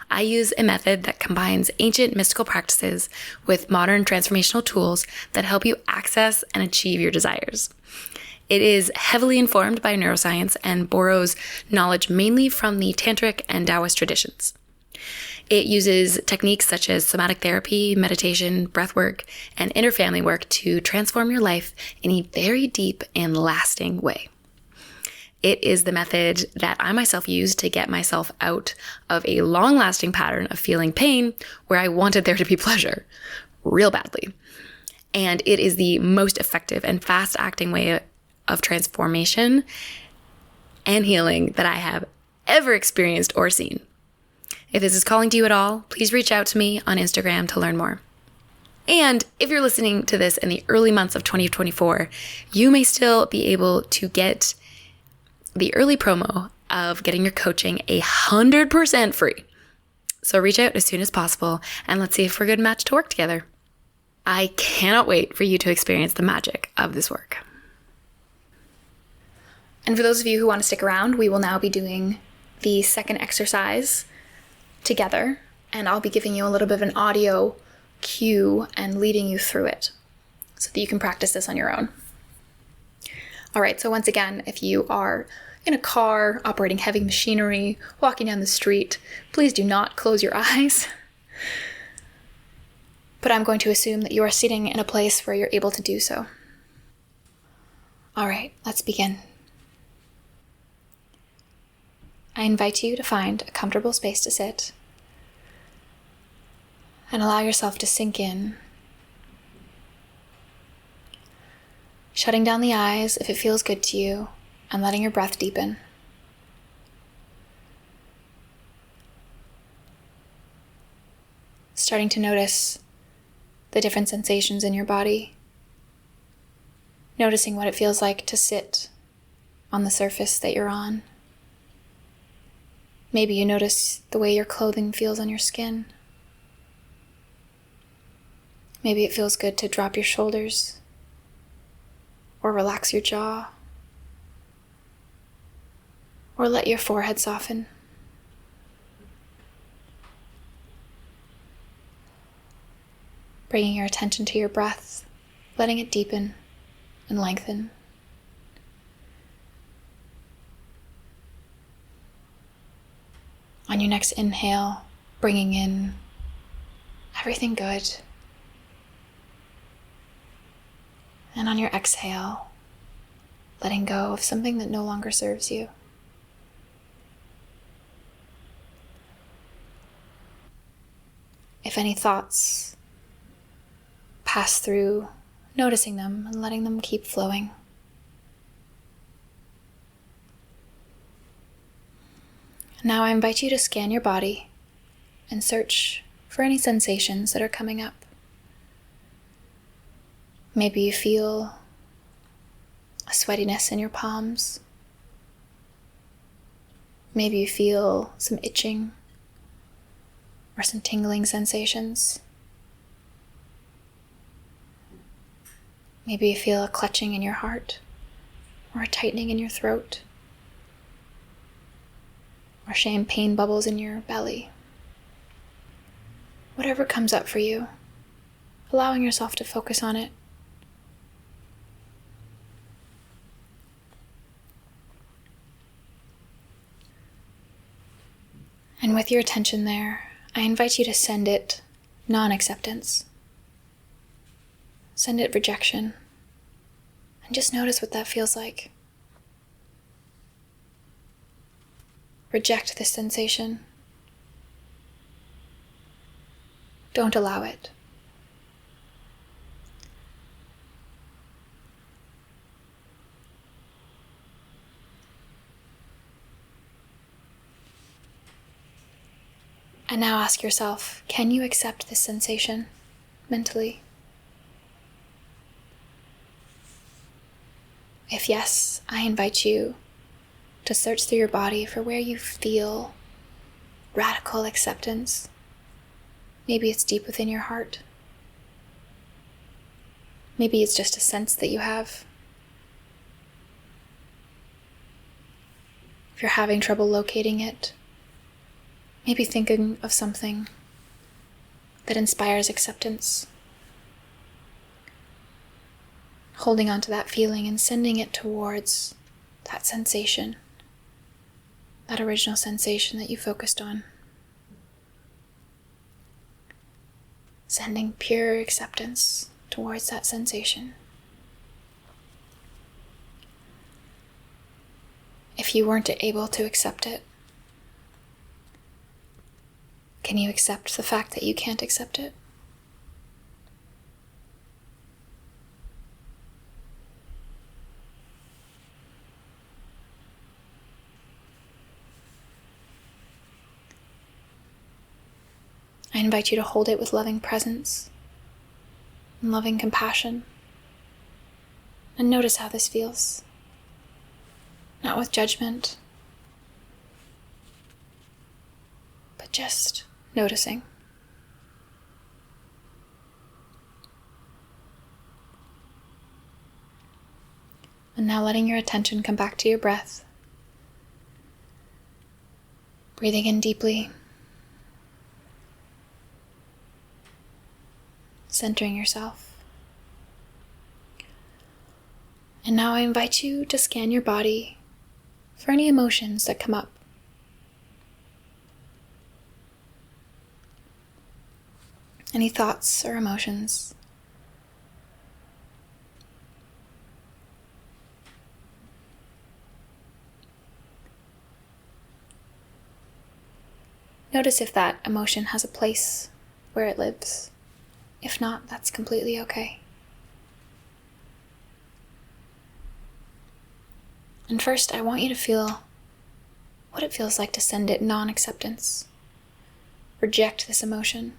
I use a method that combines ancient mystical practices with modern transformational tools that help you access and achieve your desires. It is heavily informed by neuroscience and borrows knowledge mainly from the Tantric and Taoist traditions. It uses techniques such as somatic therapy, meditation, breathwork, and inner family work to transform your life in a very deep and lasting way. It is the method that I myself used to get myself out of a long-lasting pattern of feeling pain where I wanted there to be pleasure real badly. And it is the most effective and fast-acting way of transformation and healing that I have ever experienced or seen. If this is calling to you at all, please reach out to me on Instagram to learn more. And if you're listening to this in the early months of 2024, you may still be able to get the early promo of getting your coaching 100% free. So reach out as soon as possible and let's see if we're a good match to work together. I cannot wait for you to experience the magic of this work. And for those of you who want to stick around, we will now be doing the second exercise together, and I'll be giving you a little bit of an audio cue and leading you through it so that you can practice this on your own. All right, so once again, if you are in a car, operating heavy machinery, walking down the street, please do not close your eyes. But I'm going to assume that you are sitting in a place where you're able to do so. All right, let's begin. I invite you to find a comfortable space to sit and allow yourself to sink in. Shutting down the eyes if it feels good to you, and letting your breath deepen. Starting to notice the different sensations in your body, noticing what it feels like to sit on the surface that you're on. Maybe you notice the way your clothing feels on your skin. Maybe it feels good to drop your shoulders or relax your jaw or let your forehead soften. Bringing your attention to your breath, letting it deepen and lengthen. On your next inhale, bringing in everything good. And on your exhale, letting go of something that no longer serves you. If any thoughts pass through, noticing them and letting them keep flowing. Now I invite you to scan your body and search for any sensations that are coming up. Maybe you feel a sweatiness in your palms. Maybe you feel some itching or some tingling sensations. Maybe you feel a clutching in your heart or a tightening in your throat or champagne bubbles in your belly. Whatever comes up for you, allowing yourself to focus on it. And with your attention there, I invite you to send it non-acceptance. Send it rejection. And just notice what that feels like. Reject this sensation. Don't allow it. And now ask yourself, can you accept this sensation mentally? If yes, I invite you to search through your body for where you feel radical acceptance. Maybe it's deep within your heart. Maybe it's just a sense that you have. If you're having trouble locating it, maybe thinking of something that inspires acceptance. Holding on to that feeling and sending it towards that sensation, that original sensation that you focused on. Sending pure acceptance towards that sensation. If you weren't able to accept it, can you accept the fact that you can't accept it? I invite you to hold it with loving presence and loving compassion. And notice how this feels. Not with judgment, but just noticing. And now letting your attention come back to your breath. Breathing in deeply. Centering yourself. And now I invite you to scan your body for any emotions that come up. Any thoughts or emotions. Notice if that emotion has a place where it lives. If not, that's completely okay. And first, I want you to feel what it feels like to send it non-acceptance. Reject this emotion.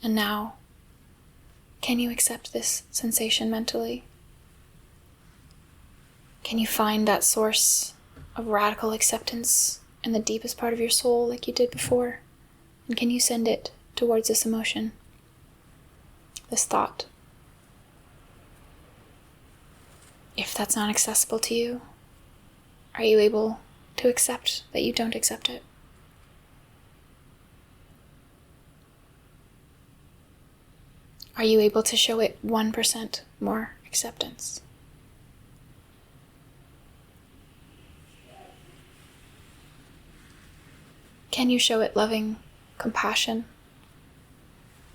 And now, can you accept this sensation mentally? Can you find that source of radical acceptance in the deepest part of your soul like you did before? And can you send it towards this emotion, this thought? If that's not accessible to you, are you able to accept that you don't accept it? Are you able to show it 1% more acceptance? Can you show it loving compassion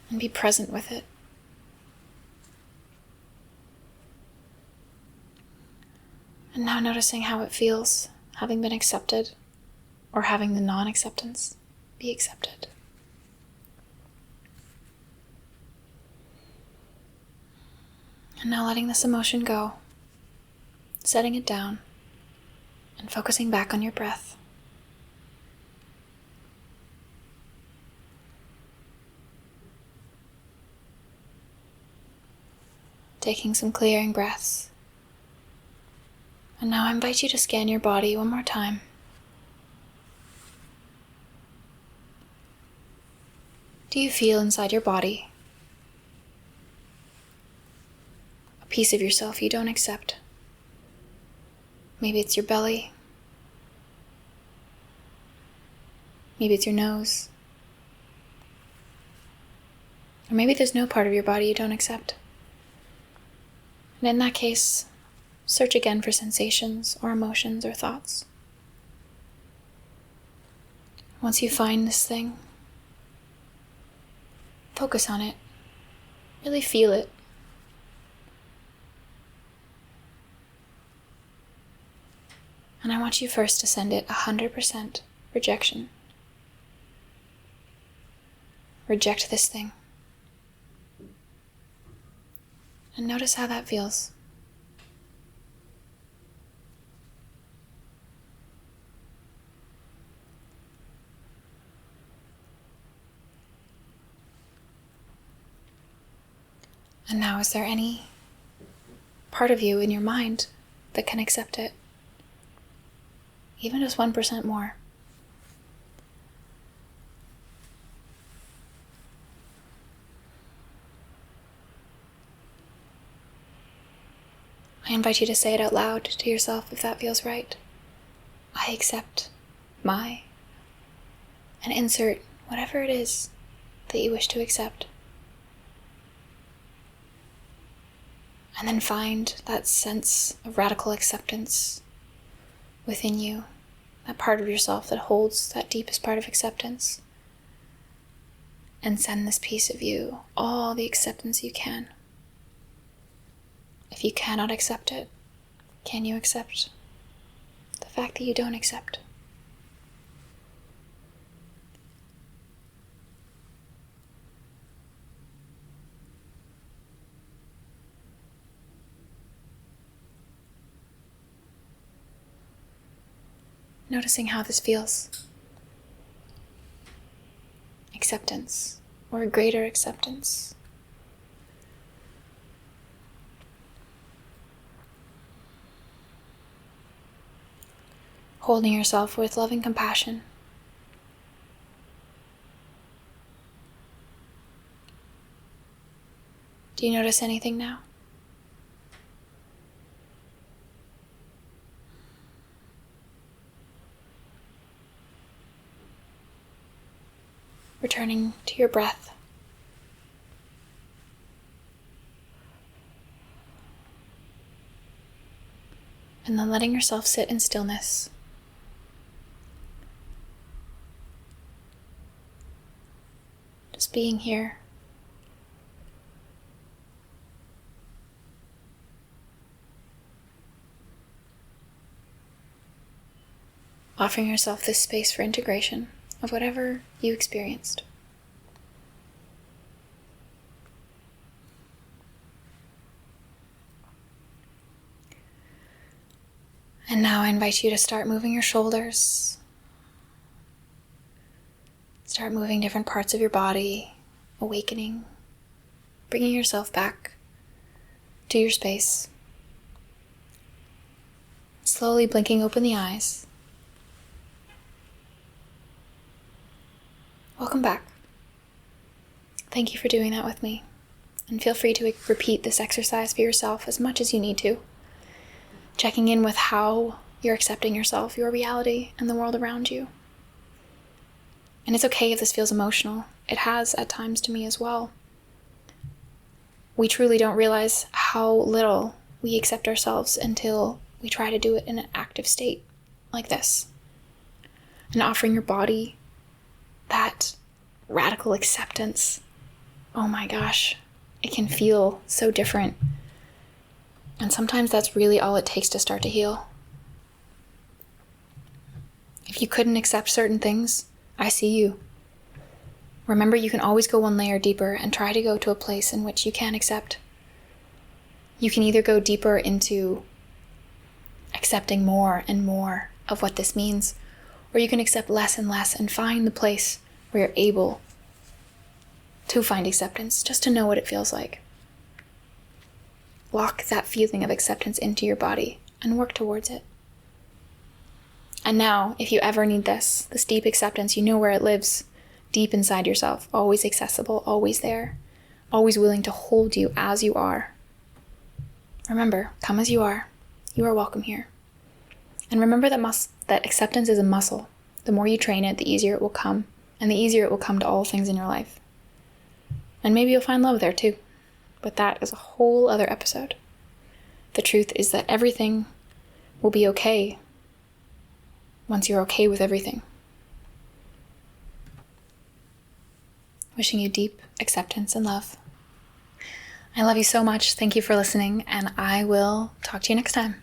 and be present with it? And now noticing how it feels, having been accepted, or having the non-acceptance be accepted. And now letting this emotion go, setting it down, and focusing back on your breath. Taking some clearing breaths. And now I invite you to scan your body one more time. Do you feel inside your body a piece of yourself you don't accept? Maybe it's your belly. Maybe it's your nose. Or maybe there's no part of your body you don't accept. And in that case, search again for sensations or emotions or thoughts. Once you find this thing, focus on it. Really feel it. And I want you first to send it 100% rejection. Reject this thing. And notice how that feels. And now, is there any part of you in your mind that can accept it? Even just 1% more. I invite you to say it out loud to yourself if that feels right. I accept my, and insert whatever it is that you wish to accept. And then find that sense of radical acceptance within you, that part of yourself that holds that deepest part of acceptance. And send this piece of you all the acceptance you can. If you cannot accept it, can you accept the fact that you don't accept? Noticing how this feels. Acceptance, or greater acceptance. Holding yourself with loving compassion. Do you notice anything now? Returning to your breath. And then letting yourself sit in stillness. Just being here. Offering yourself this space for integration of whatever you experienced. And now I invite you to start moving your shoulders. Start moving different parts of your body awakening, bringing yourself back to your space. Slowly blinking open the eyes. Welcome back. Thank you for doing that with me. And feel free to repeat this exercise for yourself as much as you need to. Checking in with how you're accepting yourself, your reality, and the world around you. And it's okay if this feels emotional. It has at times to me as well. We truly don't realize how little we accept ourselves until we try to do it in an active state like this. And offering your body that radical acceptance, oh my gosh, it can feel so different. And sometimes that's really all it takes to start to heal. If you couldn't accept certain things, I see you. Remember, you can always go one layer deeper and try to go to a place in which you can accept. You can either go deeper into accepting more and more of what this means, or you can accept less and less and find the place where you're able to find acceptance, just to know what it feels like. Lock that feeling of acceptance into your body and work towards it. And now, if you ever need this deep acceptance, you know where it lives, deep inside yourself, always accessible, always there, always willing to hold you as you are. Remember, come as you are. You are welcome here. And remember that acceptance is a muscle. The more you train it, the easier it will come, and the easier it will come to all things in your life. And maybe you'll find love there too. But that is a whole other episode. The truth is that everything will be okay once you're okay with everything. Wishing you deep acceptance and love. I love you so much. Thank you for listening, and I will talk to you next time.